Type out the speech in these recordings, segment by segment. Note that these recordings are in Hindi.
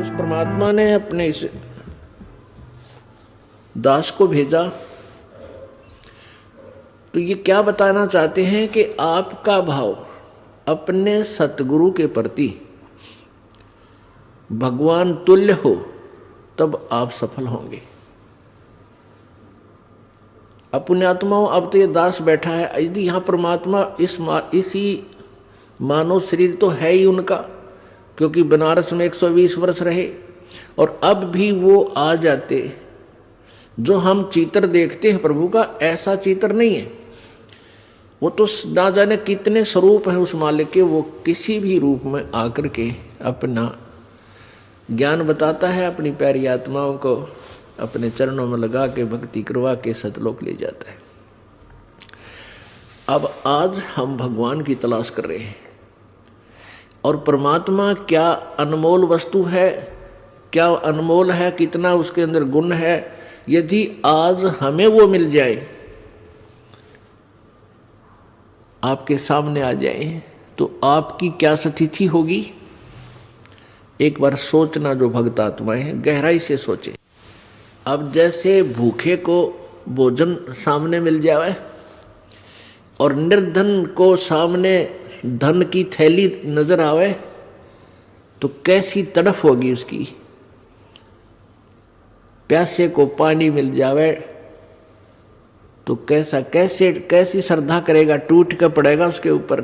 उस परमात्मा ने अपने इस दास को भेजा, तो ये क्या बताना चाहते हैं कि आपका भाव अपने सतगुरु के प्रति भगवान तुल्य हो तब आप सफल होंगे। अपने आत्माओं, अब तो ये दास बैठा है, यदि यहाँ परमात्मा इसी मानव शरीर तो है ही उनका, क्योंकि बनारस में 120 वर्ष रहे, और अब भी वो आ जाते। जो हम चित्र देखते हैं प्रभु का, ऐसा चित्र नहीं है। वो तो ना जाने कितने स्वरूप हैं उस मालिक के, वो किसी भी रूप में आकर के अपना ज्ञान बताता है, अपनी प्यारी आत्माओं को अपने चरणों में लगा के भक्ति करवा के सतलोक ले जाता है। अब आज हम भगवान की तलाश कर रहे हैं, और परमात्मा क्या अनमोल वस्तु है, क्या अनमोल है, कितना उसके अंदर गुण है। यदि आज हमें वो मिल जाए, आपके सामने आ जाए, तो आपकी क्या स्थिति होगी। एक बार सोचना, जो भक्त आत्माएं हैं गहराई से सोचे। अब जैसे भूखे को भोजन सामने मिल जाए और निर्धन को सामने धन की थैली नजर आवे, तो कैसी तड़फ होगी उसकी। प्यासे को पानी मिल जावे तो कैसी श्रद्धा करेगा, टूट कर पड़ेगा उसके ऊपर।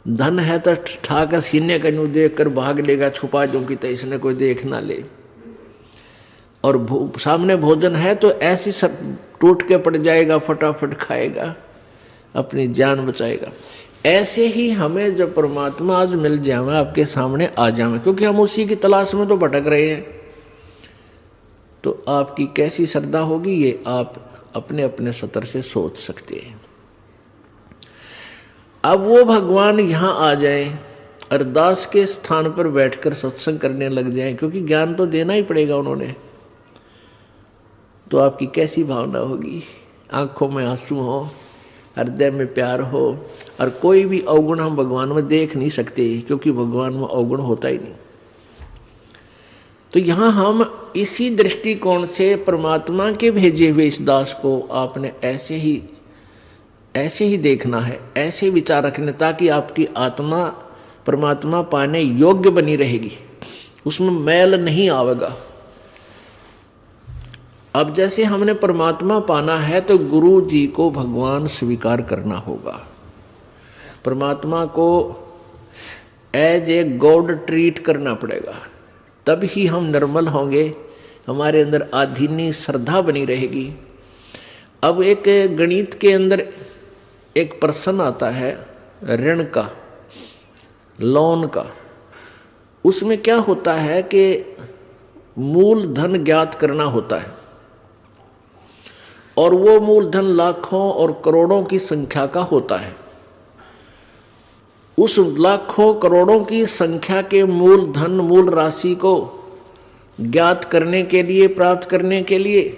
धन है तो ठाकर सीने का यूं देख कर भाग लेगा, छुपा दूं कि तो इसने कोई देख ना ले। और सामने भोजन है तो ऐसी सब टूट के पड़ जाएगा, फटाफट खाएगा, अपनी जान बचाएगा। ऐसे ही हमें जब परमात्मा आज मिल जाए, आपके सामने आ जाए, क्योंकि हम उसी की तलाश में तो भटक रहे हैं, तो आपकी कैसी श्रद्धा होगी, ये आप अपने अपने स्तर से सोच सकते हैं। अब वो भगवान यहाँ आ जाए, अरदास के स्थान पर बैठकर सत्संग करने लग जाए, क्योंकि ज्ञान तो देना ही पड़ेगा उन्होंने, तो आपकी कैसी भावना होगी। आंखों में आंसू हो, हृदय में प्यार हो, और कोई भी अवगुण हम भगवान में देख नहीं सकते, क्योंकि भगवान में अवगुण होता ही नहीं। तो यहाँ हम इसी दृष्टिकोण से परमात्मा के भेजे हुए इस दास को आपने ऐसे ही देखना है, ऐसे विचार रखने, ताकि आपकी आत्मा परमात्मा पाने योग्य बनी रहेगी, उसमें मैल नहीं आवेगा। अब जैसे हमने परमात्मा पाना है तो गुरु जी को भगवान स्वीकार करना होगा। परमात्मा को एज ए गॉड ट्रीट करना पड़ेगा, तब ही हम निर्मल होंगे, हमारे अंदर आधीनी श्रद्धा बनी रहेगी। अब एक गणित के अंदर एक प्रश्न आता है ऋण का, लोन का। उसमें क्या होता है कि मूल धन ज्ञात करना होता है, और वो मूलधन लाखों और करोड़ों की संख्या का होता है। उस लाखों करोड़ों की संख्या के मूलधन, मूल राशि को ज्ञात करने के लिए, प्राप्त करने के लिए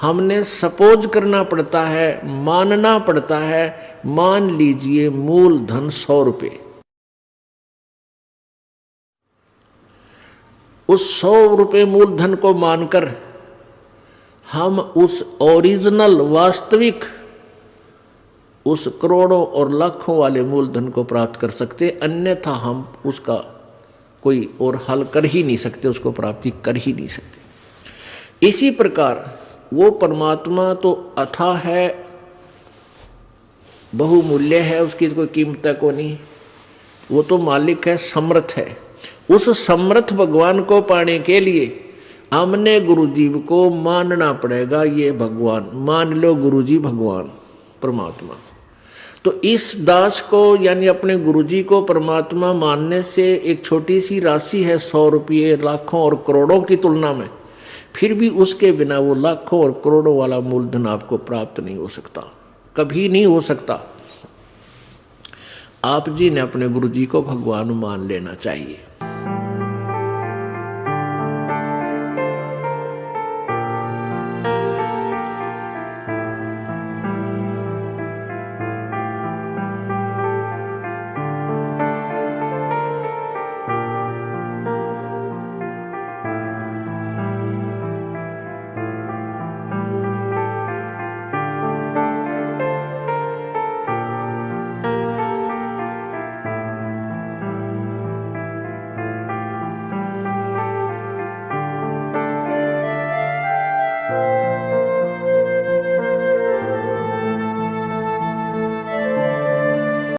हमने सपोज करना पड़ता है, मानना पड़ता है। मान लीजिए मूलधन 100 रुपये। उस 100 रुपये मूलधन को मानकर हम उस ओरिजिनल, वास्तविक, उस करोड़ों और लाखों वाले मूलधन को प्राप्त कर सकते, अन्यथा हम उसका कोई और हल कर ही नहीं सकते, उसको प्राप्ति कर ही नहीं सकते। इसी प्रकार वो परमात्मा तो अथाह है, बहुमूल्य है, उसकी कोई कीमत को नहीं, वो तो मालिक है, समर्थ है। उस समर्थ भगवान को पाने के लिए हमने गुरुजी को मानना पड़ेगा। ये भगवान मान लो, गुरुजी भगवान परमात्मा। तो इस दास को, यानी अपने गुरुजी को परमात्मा मानने से एक छोटी सी राशि है 100 रुपये, लाखों और करोड़ों की तुलना में, फिर भी उसके बिना वो लाखों और करोड़ों वाला मूलधन आपको प्राप्त नहीं हो सकता, कभी नहीं हो सकता। आप जी ने अपने गुरुजी को भगवान मान लेना चाहिए।